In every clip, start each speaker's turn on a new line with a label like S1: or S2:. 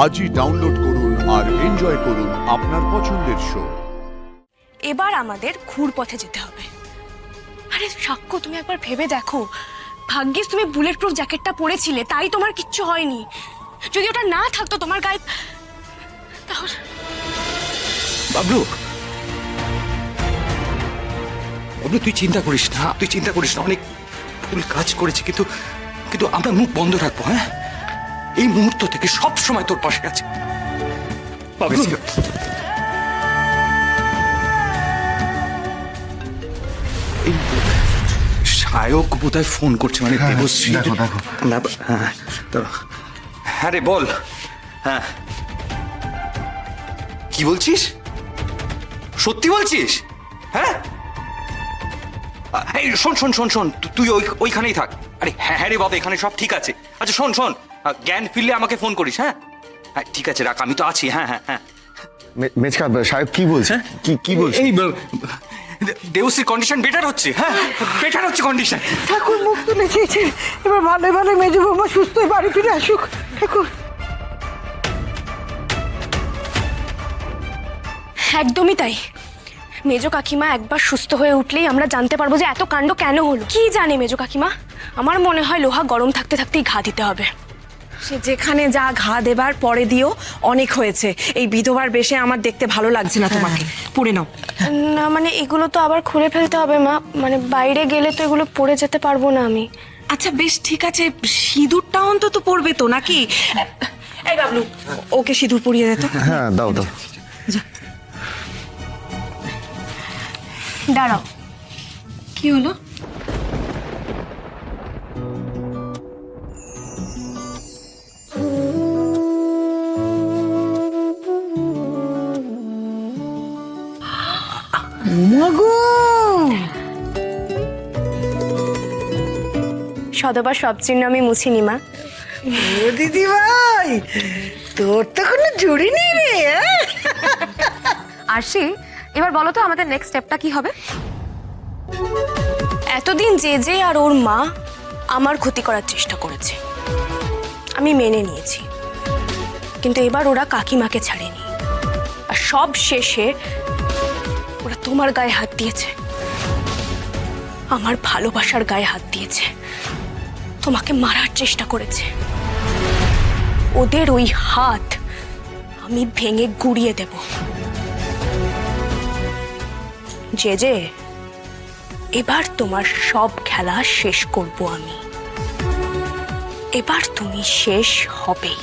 S1: আজই ডাউনলোড করুন আর এনজয় করুন আপনার পছন্দের শো।
S2: এবার আমাদের ঘুরপথে যেতে হবে। আরে সাক্ষ্য, তুমি একবার ভেবে দেখো, ভাগ্যিস তুমি বুলেট প্রুফ জ্যাকেটটা পরেছিলে, তাই তোমার কিচ্ছু হয়নি। যদি ওটা না থাকতো তোমার গায়ে, তাহলে
S3: বাবলু, বাবলু তুই চিন্তা করিস না, অনেক ভুল কাজ করেছি, কিন্তু আমরা মুখ বন্ধ রাখবো। হ্যাঁ, এই মুহূর্ত থেকে সব সময় তোর পাশে আছে বাবলু। এই সায়ক বোধহয় ফোন করছে, মানে দেবশ্রী।
S4: দেখো।
S3: হ্যাঁ, হ্যাঁ রে বল। হ্যাঁ, কি বলছিস? সত্যি বলছিস? হ্যাঁ, এই শোন, তুই ওইখানেই থাক। আরে হ্যাঁ রে বাবা, এখানে সব ঠিক আছে। আচ্ছা শোন, জ্ঞান ফিরলে আমাকে ফোন করিস। হ্যাঁ হ্যাঁ ঠিক আছে, রাখ, আমি তো আছি। হ্যাঁ হ্যাঁ হ্যাঁ।
S4: মেচকা সাহেব কি বলছে? কি বলছে?
S3: এই দেবশ্রীর কন্ডিশন বেটার হচ্ছে। হ্যাঁ, বেটার হচ্ছে কন্ডিশন।
S5: ঠাকুর মুখ তুলে চেয়েছে, এবার ভালো ভালো মেজো বৌমা সুস্থ হয়ে বাড়ি ফিরে আসুক। ঠাকুর
S2: একদমই তাই। মেজো কাকিমা একবার সুস্থ হয়ে উঠলেই আমরা জানতে পারবো যে এত কাণ্ড কেন হলো। কি জানে মেজো কাকিমা? আমার মনে হয় লোহা গরম থাকতে থাকতেই ঘা দিতে হবে।
S6: সে যেখানে যা ঘা দেবার পরে দিও, অনেক হয়েছে। এই বিধবার বেশে আমার দেখতে ভালো লাগছে না তোমাকে। পড়ে নাও।
S2: না মানে এগুলো তো আবার খুলে ফেলতে হবে মা, মানে বাইরে গেলে তো এগুলো পরে যেতে পারবো না আমি।
S6: আচ্ছা বেশ ঠিক আছে, সিঁদুরটা অন্তত পড়বে তো নাকি? এই বাবলু, ওকে সিঁদুর পরিয়ে দে তো।
S4: হ্যাঁ দাও।
S2: দাঁড়াও,
S6: কি হলো?
S5: মাগো,
S2: সদবার সব চিহ্ন আমি মুছিনি মা।
S5: ও দিদি ভাই, তোর তো কোনো জুড়ি নেই রে।
S7: আরশি, এবার বলো তো আমাদের নেক্সট স্টেপটা কি হবে?
S2: এতদিন যে আর ওর মা আমার ক্ষতি করার চেষ্টা করেছে, আমি মেনে নিয়েছি, কিন্তু এবার ওরা কাকিমাকে ছাড়েনি। আর সব শেষে ওরা তোমার গায়ে হাত দিয়েছে, আমার ভালোবাসার গায়ে হাত দিয়েছে, তোমাকে মারার চেষ্টা করেছে। ওদের ওই হাত আমি ভেঙে গুড়িয়ে দেব। যে এবার তোমার সব খেলা শেষ করব আমি। এবার তুমি শেষ হবেই।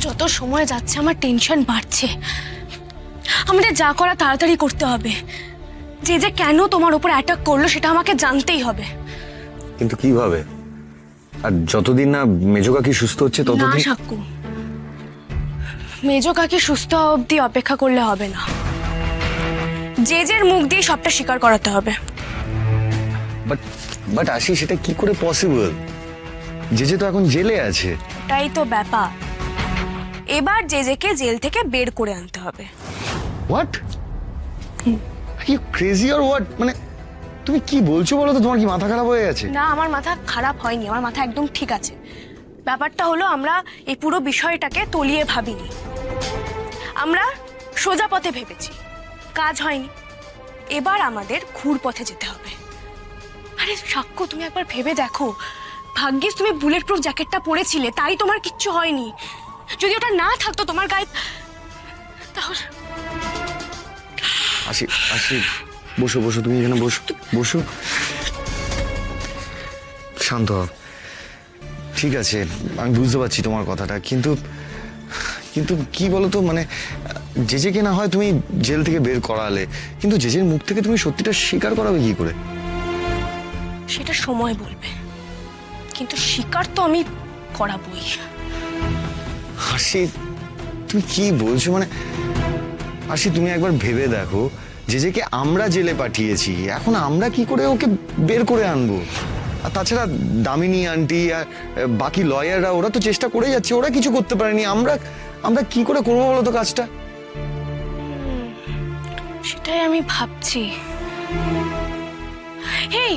S2: যত সময় যাচ্ছে আমার টেনশন বাড়ছে। আমাদের যা করা তাড়াতাড়ি করতে হবে। যে কেন তোমার উপর অ্যাটাক করলো সেটা আমাকে জানতেই হবে।
S4: কিন্তু কিভাবে? আর যতদিন না মেজো কাকি সুস্থ হচ্ছে
S2: না
S4: ততদিন।
S2: সাক্কু, মেজো কাকি সুস্থ হওয়া অব্দি অপেক্ষা করলে হবে না। যের মুখ দিয়ে সবটা স্বীকার করাতে হবে।
S4: বাট আসি, সেটা কি করে পসিবল? যে তো এখন জেলে আছে।
S2: তাই তো ব্যাপার। এবার জেকে জেল থেকে বের করে আনতে হবে।
S4: What? You crazy or what? মানে তুমি কি বলছো বলো তো? তোমার কি মাথা খারাপ হয়ে গেছে?
S2: না, আমার মাথা খারাপ হয়নি, আমার মাথা একদম ঠিক আছে। ব্যাপারটা হলো, আমরা এই পুরো বিষয়টাকে তলিয়ে ভাবিনি, আমরা সোজা পথে ভেবেছি, কাজ হয়নি। এবার আমাদের ঘুরপথে যেতে হবে। আরে সাক্ষ্য, তুমি একবার ভেবে দেখো, ভাগ্যিস তুমি বুলেট প্রুফ জ্যাকেটটা পরেছিলে, তাই তোমার কিচ্ছু হয়নি। যদি ওটা না থাকতো তোমার গায়ে, তাহলে।
S4: আসি, বসো, তুমি এখানে বসো। শান্ত হও। ঠিক আছে, আমি বুঝতে পারছি তোমার কথাটা, কিন্তু কি বলতো, মানে জেজেকে না হয় তুমি জেল থেকে বের করালে, কিন্তু জেজের মুখ থেকে তুমি সত্যিটা স্বীকার করাবে কি করে?
S2: সেটা সময় বলবে, কিন্তু স্বীকার তো আমি করাবই।
S4: হাসি, তুমি কি বলছো? মানে হাসি, তুমি একবার ভেবে দেখো, জেজেকে আমরা জেলে পাঠিয়েছি, এখন আমরা কি করে ওকে বের করে আনবো? আর তাছাড়া দামিনী আন্টি আর বাকি লয়াররা, ওরা তো চেষ্টা করে যাচ্ছে, ওরা কিছু করতে পারেনি। আমরা কি করে করবো বলো তো কাজটা?
S2: সেটাই আমি ভাবছি। হেই,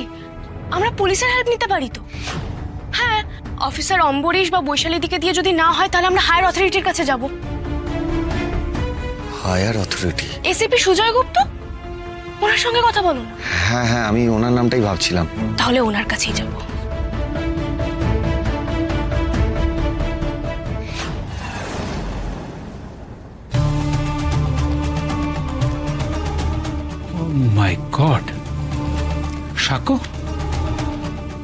S2: আমরা পুলিশের হেল্প নিতে পারি তো? হ্যাঁ, অফিসার অম্বরীশ বা বৈশালী দিকে দিয়ে যদি না হয় তাহলে আমরা হায়ার অথরিটির কাছে যাব।
S4: Higher authority?
S2: ACP Sujoy Gupta, ওনার সঙ্গে কথা বলুন।
S4: হ্যাঁ হ্যাঁ, আমি ওনার নামটাই ভাবছিলাম।
S2: তাহলে ওনার কাছেই যাব।
S8: মাই গড, সাক্ষ্য,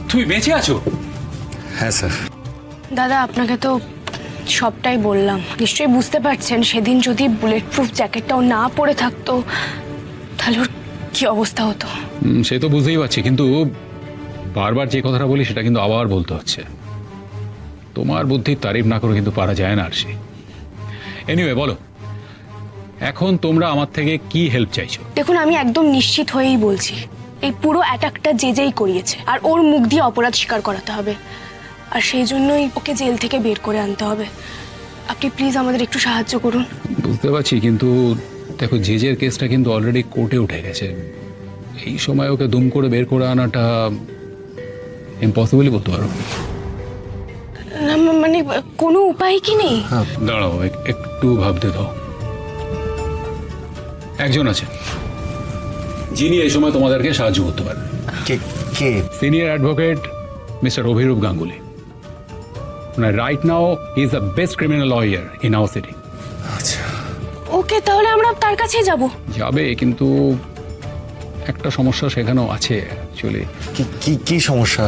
S8: তুমি বেঁচে আছো?
S4: হ্যাঁ স্যার।
S2: দাদা, আপনাকে তো সবটাই বললাম। নিশ্চয়ই বুঝতে পারছেন সেদিন যদি বুলেট প্রুফ জ্যাকেটটাও না পরে থাকতো তাহলে ওর কি অবস্থা হতো।
S8: সে তো বুঝতেই পারছি, কিন্তু বারবার যে কথাটা বলি সেটা কিন্তু আবার বলতে হচ্ছে। তোমার বুদ্ধির তারিফ না করে কিন্তু পারা যায় না আরশি। এনিওয়ে বলো, এখন তোমরা আমার থেকে কি হেল্প চাইছো?
S2: দেখুন, আমি একদম নিশ্চিত হয়েই বলছি, এই পুরো অ্যাটাকটা যেই করিয়েছে আর ওর মুখ দিয়ে অপরাধ স্বীকার করাতে হবে, আর সেই জন্যই ওকে জেল থেকে বের করে আনতে হবে। আপনি প্লিজ আমাদের একটু সাহায্য করুন।
S8: বুঝতে পারছি, কিন্তু দেখো জেজের কেসটা কিন্তু অলরেডি কোর্টে উঠে গেছে। এই সময় ওকে দুম করে বের করে আনাটা ইম্পসিবলই বলতে পারো।
S2: না, মানে কোনো উপায় কি নেই?
S8: দাঁড়াও, একটু ভাবতে দাও। একজন আছে যিনি এই সময় তোমাদেরকে সাহায্য করতে পারেন।
S4: কে কে?
S8: Senior advocate mister Abhirup Ganguly. Right now he is the best criminal lawyer in our city.
S4: আচ্ছা,
S2: ওকে, তাহলে আমরা তার কাছেই যাব।
S8: যাবে, কিন্তু একটা সমস্যা সেখানেও আছে অ্যাকচুয়ালি।
S4: কি সমস্যা?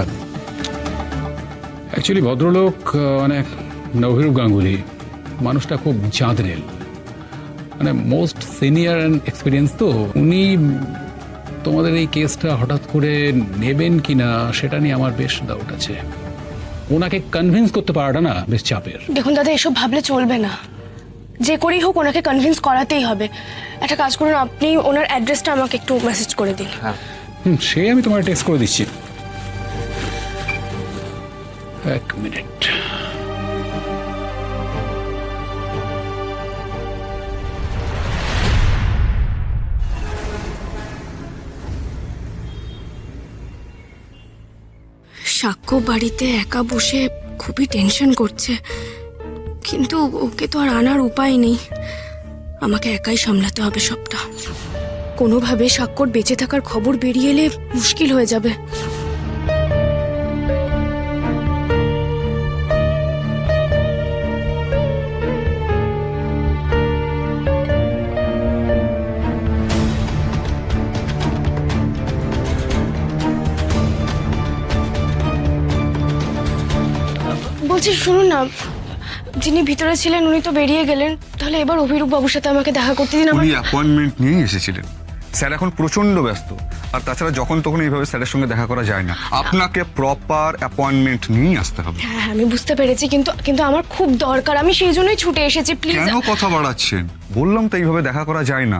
S8: অ্যাকচুয়ালি ভদ্রলোক মানে অভিরূপ গাঙ্গুলি মানুষটা খুব জাঁদরেল, মানে মোস্ট সিনিয়র অ্যান্ড এক্সপিরিয়েন্স। তো উনি তোমাদের এই কেসটা হঠাৎ করে নেবেন কিনা সেটা নিয়ে আমার বেশ ডাউট আছে। ওনাকে কনভিন্স করতে পারাটা না বেশ চাপের।
S2: দেখুন দাদা, এসব ভাবলে চলবে না। যে করেই হোক ওনাকে কনভিন্স করাতেই হবে। একটা কাজ করুন, আপনি ওনার অ্যাড্রেসটা আমাকে একটু মেসেজ করে দিন।
S8: সে আমি তোমার টেক্সট করে দিচ্ছি। এক মিনিট।
S2: সাক্ষ্য বাড়িতে একা বসে খুবই টেনশন করছে, কিন্তু ওকে তো আর আনার উপায় নেই। আমাকে একাই সামলাতে হবে সবটা। কোনোভাবে সাক্ষ্যর বেঁচে থাকার খবর বেরিয়ে এলে মুশকিল হয়ে যাবে। বলছি শুনুন না, যিনি ভিতরে ছিলেন উনি তো বেরিয়ে গেলেন, তাহলে এবার অভিরূপ বাবুর সাথে আমাকে দেখা করতে দিন।
S9: উনি অ্যাপয়েন্টমেন্ট নিয়েই এসেছিলেন। স্যার এখন প্রচন্ড ব্যস্ত, আর তাছাড়া যখন তখন এইভাবে স্যারের সঙ্গে দেখা করা যায় না। আপনাকে প্রপার অ্যাপয়েন্টমেন্ট নিয়েই আসতে হবে।
S2: হ্যাঁ, আমি বুঝতে পেরেছি, কিন্তু আমার খুব দরকার, আমি সেই জন্যই ছুটে এসেছি। প্লিজ।
S9: কেন কথা বাড়াচ্ছেন? বললাম তো এইভাবে দেখা করা যায় না।